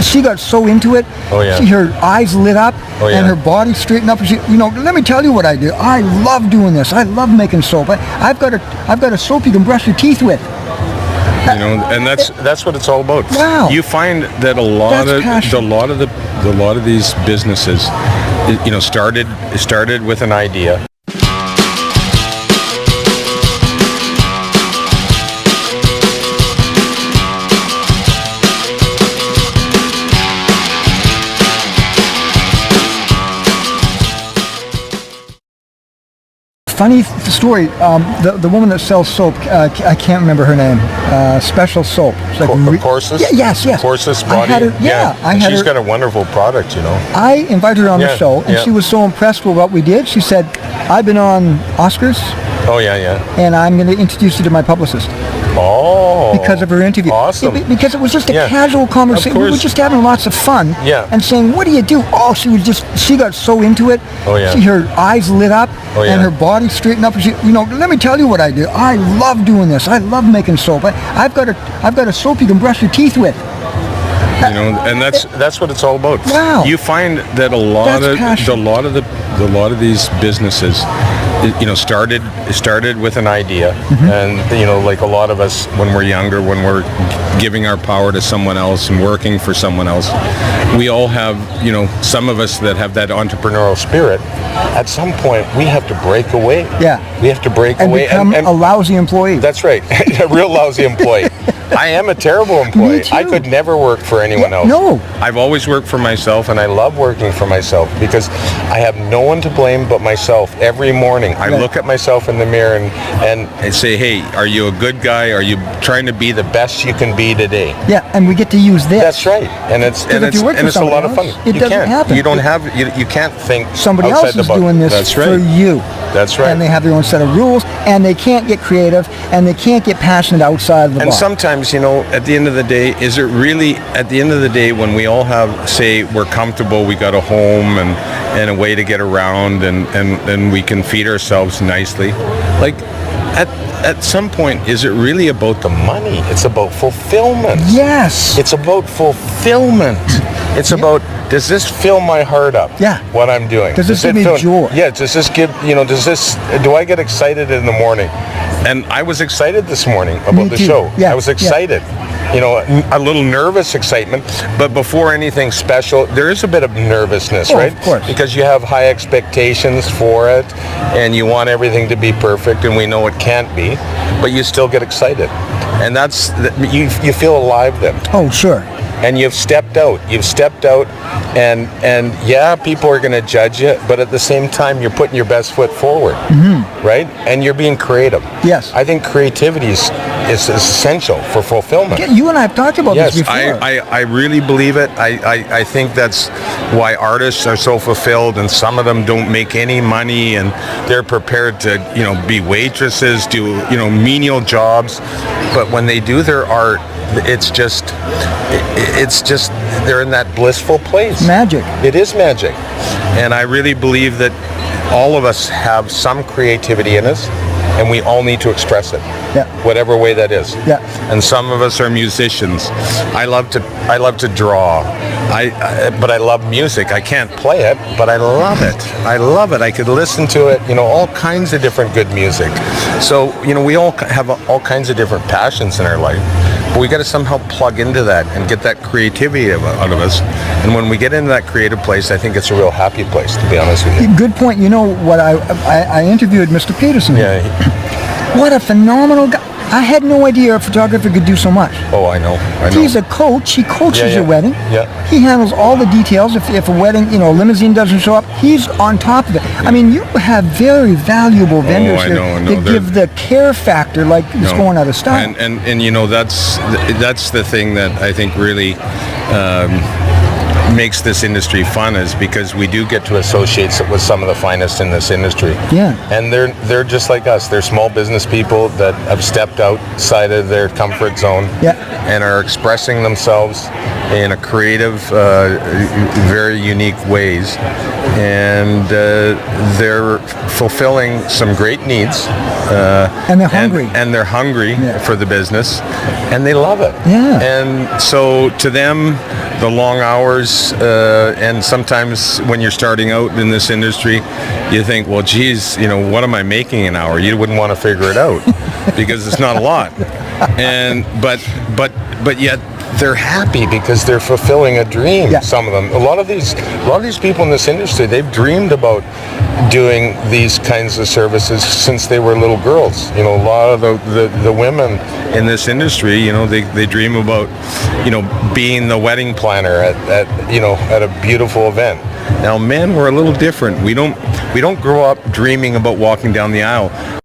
she got so into it. Oh, yeah. Her eyes lit up, Oh, yeah. and her body straightened up. And she, let me tell you what I do. I love doing this. I love making soap. I've got a soap you can brush your teeth with. And that's what it's all about. Wow. You find that a lot of these businesses, started with an idea. Funny story. The woman that sells soap, I can't remember her name. Special soap. It's like Courses? Yes. Courses body. She's got a wonderful product, I invited her on the show, and she was so impressed with what we did. She said, "I've been on Oscars. Oh yeah. And I'm going to introduce you to my publicist." Oh. Because of her interview. Awesome. Because it was just a casual conversation. We were just having lots of fun. Yeah. And saying, "What do you do?" Oh, she got so into it. Oh, yeah. Her eyes lit up, Oh, yeah. and her body straightened up. And she, let me tell you what I do. I love doing this. I love making soap. I've got a soap you can brush your teeth with. And that's what it's all about. Wow. You find that a lot of these businesses, started with an idea, and like a lot of us when we're younger, when we're giving our power to someone else and working for someone else, we all have, some of us that have that entrepreneurial spirit. At some point, we have to break away. Yeah. We have to break and away become a lousy employee. That's right, a real lousy employee. I am a terrible employee. Me too. I could never work for anyone else. No. I've always worked for myself, and I love working for myself because I have no one to blame but myself. Every morning, I look at myself in the mirror and I say, "Hey, are you a good guy? Are you trying to be the best you can be today?" Yeah, and we get to use this. That's right, and it's a lot of fun. It doesn't happen. You can't think somebody else is doing this for you. That's right. And they have their own set of rules, and they can't get creative, and they can't get passionate outside of the box. And sometimes, at the end of the day, is it really, at the end of the day, when we all have, say, we're comfortable, we got a home and a way to get around, and we can feed ourselves nicely, like, at some point, is it really about the money? It's about fulfillment. Yes. It's about fulfillment. It's about, does this fill my heart up? Yeah. What I'm doing? Does this give me joy? Yeah. Does this give, do I get excited in the morning? And I was excited this morning about the show. Yeah. I was excited. A little nervous excitement, but before anything special, there is a bit of nervousness, right? Of course. Because you have high expectations for it, and you want everything to be perfect, and we know it can't be, but you still get excited. And you feel alive then. Oh, sure. And you've stepped out, and yeah, people are going to judge you, but at the same time, you're putting your best foot forward, right? And you're being creative. Yes. I think creativity is essential for fulfillment. You and I have talked about this before. Yes, I really believe it. I think that's why artists are so fulfilled, and some of them don't make any money, and they're prepared to, be waitresses, do, menial jobs, but when they do their art, it's just they're in that blissful place. Magic. It is magic. And I really believe that all of us have some creativity in us, and we all need to express it. Yeah. Whatever way that is. Yeah. And some of us are musicians. I love to draw. But I love music. I can't play it, but I love it. I could listen to it, all kinds of different good music. So, we all have all kinds of different passions in our life. But we got to somehow plug into that and get that creativity out of us. And when we get into that creative place, I think it's a real happy place, to be honest with you. Good point. What I interviewed Mr. Peterson. Yeah. What a phenomenal guy. I had no idea a photographer could do so much. Oh, I know. He's a coach. He coaches your wedding. Yeah. He handles all the details. If a wedding, a limousine doesn't show up, he's on top of it. I mean, you have very valuable vendors here that give the care factor like it's going out of style. And that's the thing that I think really makes this industry fun, is because we do get to associate with some of the finest in this industry. Yeah. And they're just like us. They're small business people that have stepped outside of their comfort zone. Yeah. And are expressing themselves in a creative, very unique ways. And they're fulfilling some great needs. And they're hungry. And they're hungry for the business. And they love it. Yeah. And so to them, the long hours, and sometimes when you're starting out in this industry, you think, well, geez, what am I making an hour? You wouldn't want to figure it out because it's not a lot. And but yet they're happy because they're fulfilling a dream. Yeah. Some of them, a lot of these people in this industry, they've dreamed about doing these kinds of services since they were little girls. A lot of the women in this industry, they dream about, being the wedding planner at a beautiful event. Now, men, we're a little different. We don't grow up dreaming about walking down the aisle.